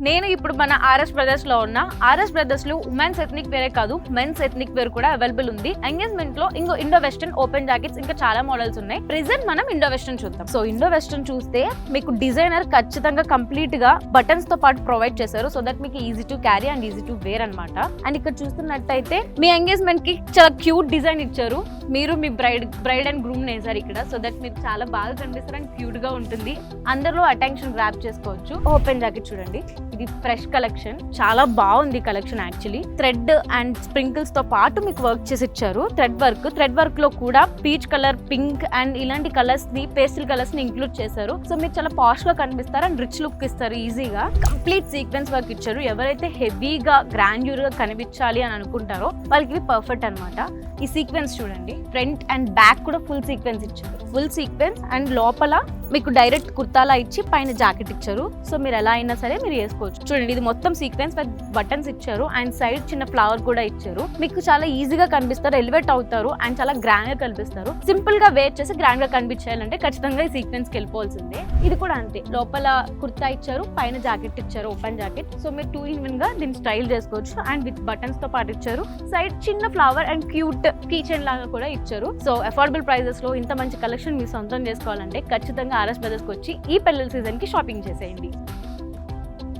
నేను ఇప్పుడు మన ఆర్ఎస్ బ్రదర్స్ లో ఉన్న ఆర్ఎస్ బ్రదర్స్ లో ఉమెన్స్ ఎథ్నిక్ వేరే కాదు మెన్స్ ఎథ్నిక్ వేర్ కూడా అవైలబుల్ ఉంది. ఎంగేజ్మెంట్ లో ఇండో వెస్టర్న్ ఓపెన్ జాకెట్స్ ఇంకా చాలా మోడల్స్ ఉన్నాయి. ప్రెజెంట్ మనం ఇండో వెస్టర్న్ చూద్దాం. సో ఇండో వెస్టర్న్ చూస్తే మీకు డిజైనర్ ఖచ్చితంగా కంప్లీట్ గా బటన్స్ తో పాటు ప్రొవైడ్ చేశారు. సో దట్ మీకు easy to carry and easy to wear అనమాట. అండ్ ఇక్కడ చూస్తున్నట్టయితే మీ ఎంగేజ్మెంట్ కి చాలా క్యూట్ డిజైన్ ఇచ్చారు. మీరు మీ బ్రైడ్ అండ్ గ్రూమ్ వేసారు ఇక్కడ. సో దట్ మీరు చాలా బాగా కనిపిస్తారు అండ్ క్యూట్ గా ఉంటుంది. అందరిలో అటెన్షన్ గ్రాప్ చేసుకోవచ్చు. ఓపెన్ జాకెట్ చూడండి, ఇది ఫ్రెష్ కలెక్షన్, చాలా బాగుంది collection. Actually thread and sprinkles తో పాటు మీకు వర్క్ చేసి ఇచ్చారు. థ్రెడ్ వర్క్ లో కూడా పీచ్ కలర్, పింక్ అండ్ ఇలాంటి కలర్స్ ని, పేస్టల్ కలర్స్ ని ఇంక్లూడ్ చేశారు. సో మీరు చాలా పాష్ గా కనిపిస్తారు అండ్ రిచ్ లుక్ ఇస్తారు ఈజీగా. కంప్లీట్ సీక్వెన్స్ వర్క్ ఇచ్చారు. ఎవరైతే హెవీగా గ్రాండ్యూర్ గా కనిపించాలి అని అనుకుంటారో వాళ్ళకి ఇవి పర్ఫెక్ట్ అనమాట. ఈ సీక్వెన్స్ చూడండి, ఫ్రంట్ అండ్ బ్యాక్ కూడా ఫుల్ సీక్వెన్స్ ఇచ్చారు. ఫుల్ సీక్వెన్స్ అండ్ లోపల మీకు డైరెక్ట్ కుర్తాలా ఇచ్చి పైన జాకెట్ ఇచ్చారు. సో మీరు ఎలా అయినా సరే మీరు వేసుకోవచ్చు. చూడండి, ఇది మొత్తం సీక్వెన్స్ విత్ బటన్స్ ఇచ్చారు అండ్ సైడ్ చిన్న ఫ్లవర్ కూడా ఇచ్చారు. మీకు చాలా ఈజీగా కనిపిస్తారు, ఎలివేట్ అవుతారు అండ్ చాలా గ్రాండ్ గా కనిపిస్తారు. సింపుల్ గా వేర్ చేసి గ్రాండ్ గా కనిపించాలంటే ఖచ్చితంగా ఈ సీక్వెన్స్ కి వెళ్ళిపోవాల్సిందే. ఇది కూడా అంతే, లోపల కుర్తా ఇచ్చారు, పైన జాకెట్ ఇచ్చారు, ఓపెన్ జాకెట్. సో మీరు 2-in-1 గా దీన్ని స్టైల్ చేసుకోవచ్చు. అండ్ విత్ బటన్స్ తో పాటు ఇచ్చారు. సైడ్ చిన్న ఫ్లవర్ అండ్ క్యూట్ కీచెన్ లాగా కూడా ఇచ్చారు. సో అఫోర్డబుల్ ప్రైజెస్ లో ఇంత మంచి కలెక్షన్ మీరు సొంతం చేసుకోవాలంటే ఖచ్చితంగా ఆర్ఎస్ బ్రదర్స్ కి వచ్చి ఈ పెళ్లి సీజన్ కి షాపింగ్ చేసేయండి.